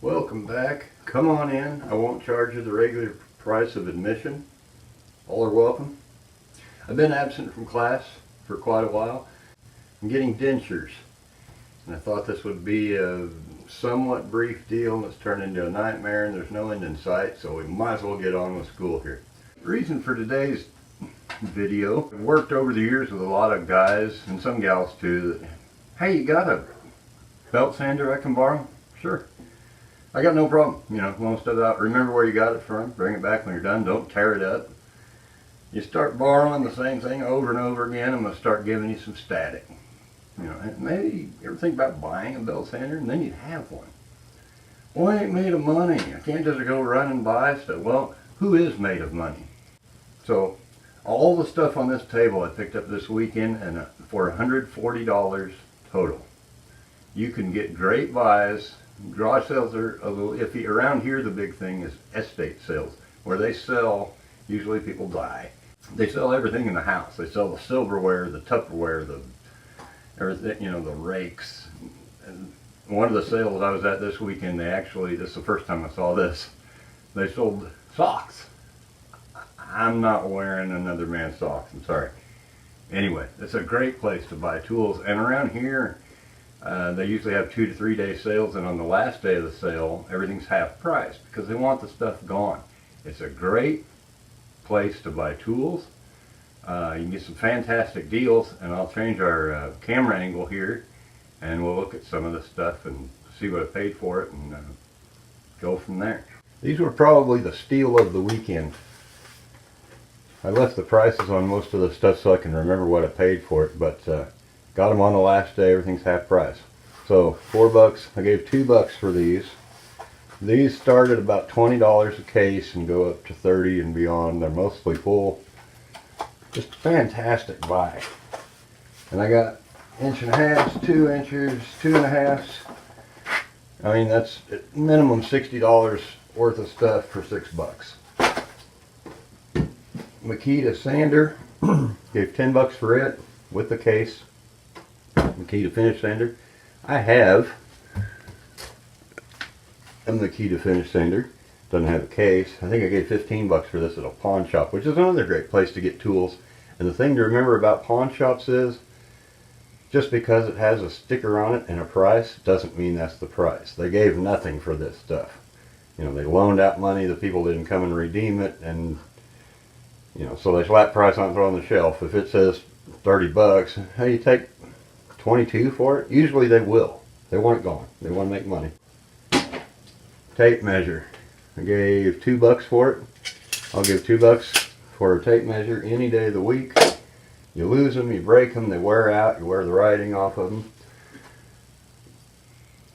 Welcome back. Come on in. I won't charge you the regular price of admission. All are welcome. I've been absent from class for quite a while. I'm getting dentures. And I thought this would be a somewhat brief deal, and it's turned into a nightmare and there's no end in sight, so we might as well get on with school here. The reason for today's video, I've worked over the years with a lot of guys and some gals too that, hey, you got a belt sander I can borrow? Sure. I got no problem, blowing stuff out. Remember where you got it from, bring it back when you're done, don't tear it up. You start borrowing the same thing over and over again, I'm going to start giving you some static. Maybe you ever think about buying a belt sander and then you'd have one. Well, I ain't made of money. I can't just go run and buy stuff. Well, who is made of money? So, all the stuff on this table I picked up this weekend and for $140 total. You can get great buys. Garage sales are a little iffy. Around here the big thing is estate sales, where they sell, usually people die. They sell everything in the house. They sell the silverware, the Tupperware, the everything, the rakes. And one of the sales I was at this weekend, this is the first time I saw this, they sold socks. I'm not wearing another man's socks, I'm sorry. Anyway, it's a great place to buy tools, and around here they usually have 2 to 3 day sales, and on the last day of the sale everything's half price because they want the stuff gone. It's a great place to buy tools. You can get some fantastic deals, and I'll change our camera angle here and we'll look at some of the stuff and see what I paid for it and go from there. These were probably the steal of the weekend. I left the prices on most of the stuff so I can remember what I paid for it, but got them on the last day, everything's half price. So $4, I gave $2 for these. These start at about $20 a case and go up to $30 and beyond. They're mostly full. Just fantastic buy. And I got 1.5 inches, 2 inches, 2.5. I mean, that's at minimum $60 worth of stuff for $6. Makita sander, gave $10 for it with the case. Makita finish sander. I have a Makita finish sander. Doesn't have a case. I think I gave $15 for this at a pawn shop, which is another great place to get tools. And the thing to remember about pawn shops is, just because it has a sticker on it and a price doesn't mean that's the price. They gave nothing for this stuff. They loaned out money, the people didn't come and redeem it, and so they slap price on it, throw on the shelf. If it says $30, hey, you take 22 for it? Usually they will. They want it gone. They want to make money. Tape measure. I gave $2 for it. I'll give $2 for a tape measure any day of the week. You lose them, you break them, they wear out, you wear the writing off of them.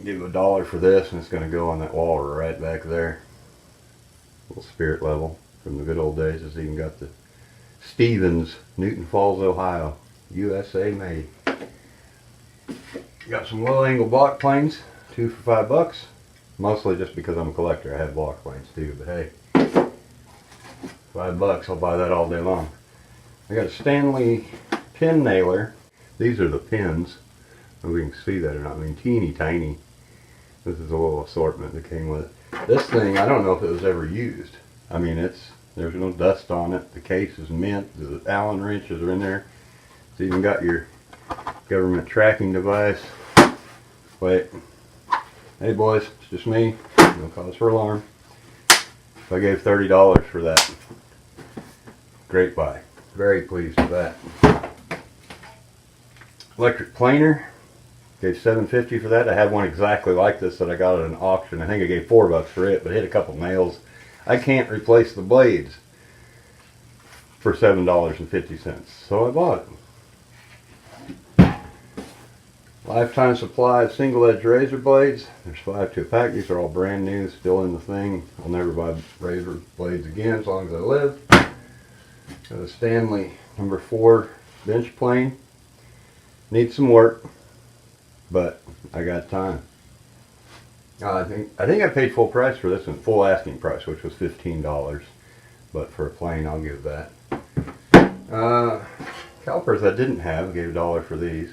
Give $1 for this, and it's going to go on that wall right back there. Little spirit level from the good old days. It's even got the Stevens, Newton Falls, Ohio, USA made. Got some low angle block planes, 2 for $5. Mostly just because I'm a collector. I have block planes too, but hey, $5, I'll buy that all day long. I got a Stanley pin nailer. These are the pins. I don't know if you can see that or not. I mean, teeny tiny. This is a little assortment that came with it. This thing, I don't know if it was ever used. I mean, there's no dust on it. The case is mint. The Allen wrenches are in there. It's even got your government tracking device. Wait. Hey boys, it's just me. No cause for alarm. I gave $30 for that. Great buy. Very pleased with that. Electric planer. Gave $7.50 for that. I had one exactly like this that I got at an auction. I think I gave $4 for it, but hit a couple nails. I can't replace the blades for $7.50, so I bought it. Lifetime supply of single edge razor blades. There's 5 to a pack. These are all brand new, still in the thing. I'll never buy razor blades again as long as I live. Got a Stanley number 4 bench plane. Needs some work, but I got time. I think I paid full price for this one, full asking price, which was $15. But for a plane, I'll give that. Calipers I didn't have, I gave $1 for these.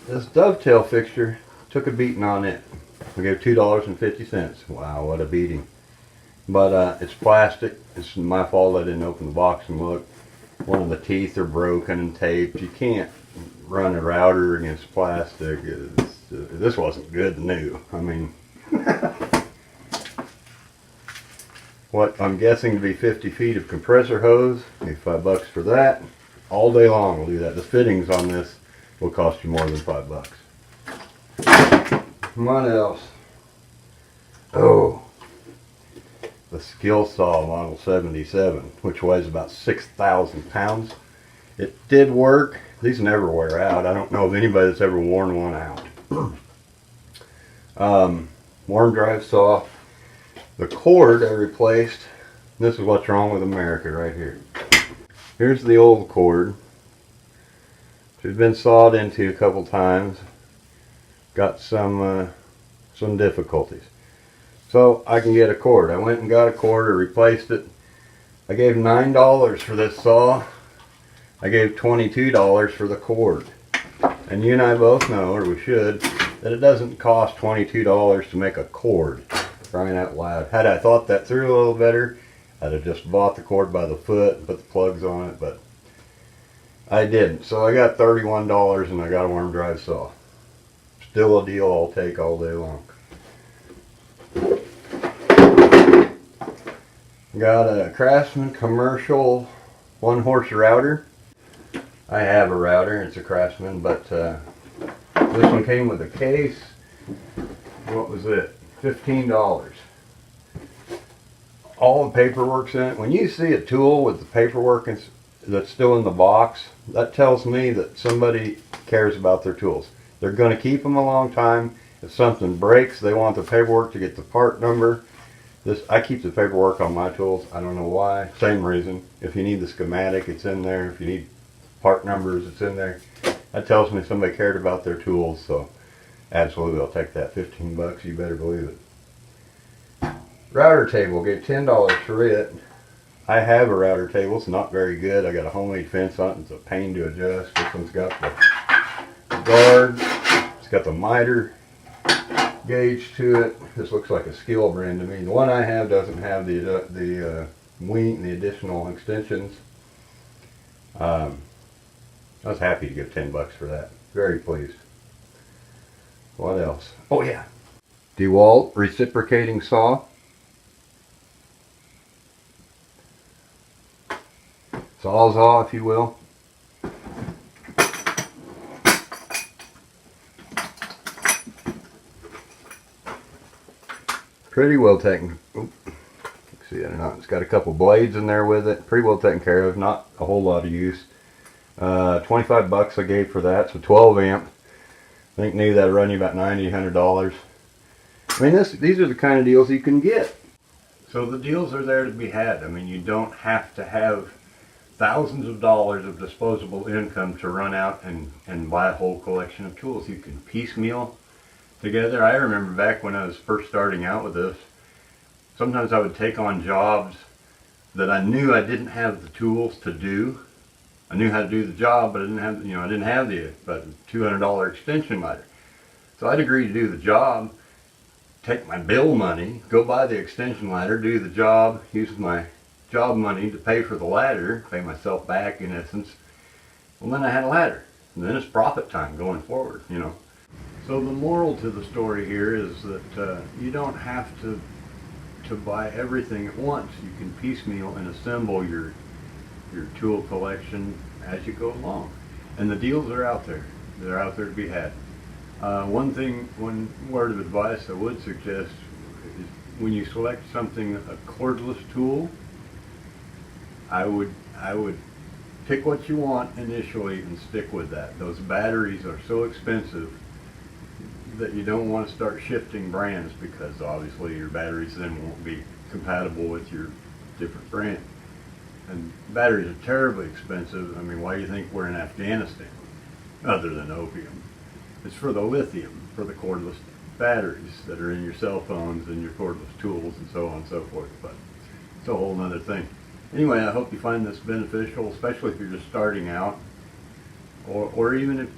this dovetail fixture took a beating on it. We gave $2.50. Wow, what a beating. But it's plastic. It's my fault I didn't open the box and look. One of the teeth are broken and taped. You can't run a router against plastic. This wasn't good new. I mean, what I'm guessing to be 50 feet of compressor hose. $5 for that. All day long we'll do that. The fittings on this will cost you more than $5. What else? Oh, the Skill Saw Model 77, which weighs about 6,000 pounds. It did work. These never wear out. I don't know of anybody that's ever worn one out. Worm drive saw. The cord I replaced. This is what's wrong with America right here. Here's the old cord. It's been sawed into a couple times. Got some difficulties. So I can get a cord. I went and got a cord or replaced it. I gave $9 for this saw. I gave $22 for the cord. And you and I both know, or we should, that it doesn't cost $22 to make a cord. Crying out loud. Had I thought that through a little better, I'd have just bought the cord by the foot and put the plugs on it, but I didn't. So I got $31 and I got a worm drive saw. Still a deal I'll take all day long. Got a Craftsman commercial 1-horse router. I have a router, it's a Craftsman, but this one came with a case. What was it? $15. All the paperwork's in it. When you see a tool with the paperwork that's still in the box, that tells me that somebody cares about their tools. They're going to keep them a long time. If something breaks, they want the paperwork to get the part number. I keep the paperwork on my tools. I don't know why. Same reason. If you need the schematic, it's in there. If you need part numbers, it's in there. That tells me somebody cared about their tools. So absolutely, I'll take that. $15. You better believe it. Router table. Gave $10 for it. I have a router table. It's not very good. I got a homemade fence on it. It's a pain to adjust. This one's got the guard. It's got the miter gauge to it. This looks like a Skill brand to me. The one I have doesn't have the wing, the additional extensions. I was happy to give $10 for that. Very pleased. What else? Oh yeah, DeWalt reciprocating saw. Sawzall, if you will. Pretty well taken. See that or not? It's got a couple blades in there with it. Pretty well taken care of. Not a whole lot of use. $25 I gave for that. So 12 amp. I think new that'll run you about $90, $100. I mean, these are the kind of deals you can get. So the deals are there to be had. I mean, you don't have to have thousands of dollars of disposable income to run out and buy a whole collection of tools. You can piecemeal together. I remember back when I was first starting out with this, sometimes I would take on jobs that I knew I didn't have the tools to do. I knew how to do the job, but I didn't have the $200 extension miter. So I'd agree to do the job, take my bill money, go buy the extension ladder, do the job, use my job money to pay for the ladder, pay myself back in essence. Well, then I had a ladder, and then it's profit time going forward, you know. So the moral to the story here is that you don't have to buy everything at once. You can piecemeal and assemble your tool collection as you go along. And the deals are out there. They're out there to be had. One word of advice I would suggest is when you select something, a cordless tool, I would pick what you want initially and stick with that. Those batteries are so expensive that you don't want to start shifting brands, because obviously your batteries then won't be compatible with your different brand. And batteries are terribly expensive. I mean, why do you think we're in Afghanistan? Other than opium. It's for the lithium, for the cordless batteries that are in your cell phones and your cordless tools and so on and so forth. But it's a whole nother thing. Anyway, I hope you find this beneficial, especially if you're just starting out, or even if,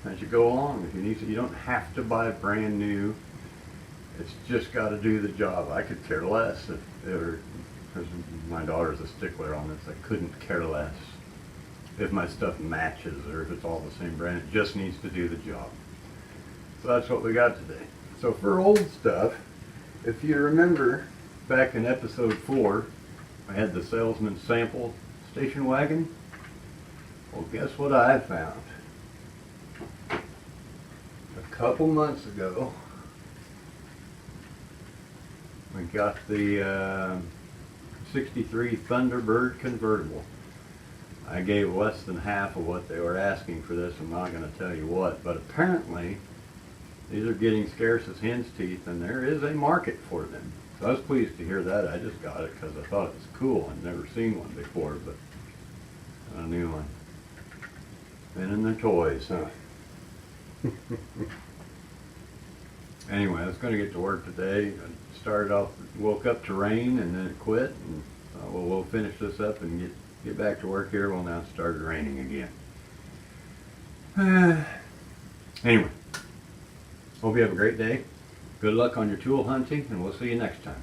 as you go along. If you need to, you don't have to buy brand new. It's just got to do the job. I could care less if because my daughter's a stickler on this. I couldn't care less if my stuff matches or if it's all the same brand. It just needs to do the job. So that's what we got today. So for old stuff, if you remember back in episode 4, I had the salesman sample station wagon. Well, guess what I found? A couple months ago, we got the 63 Thunderbird convertible. I gave less than half of what they were asking for this. I'm not going to tell you what, but apparently these are getting scarce as hen's teeth, and there is a market for them. So I was pleased to hear that. I just got it because I thought it was cool. I'd never seen one before, but a new one. Been in the toys, huh? Anyway, I was going to get to work today. I started off, woke up to rain, and then it quit. And well, we'll finish this up and get back to work here. Well, now it started raining again. Anyway, hope you have a great day. Good luck on your tool hunting, and we'll see you next time.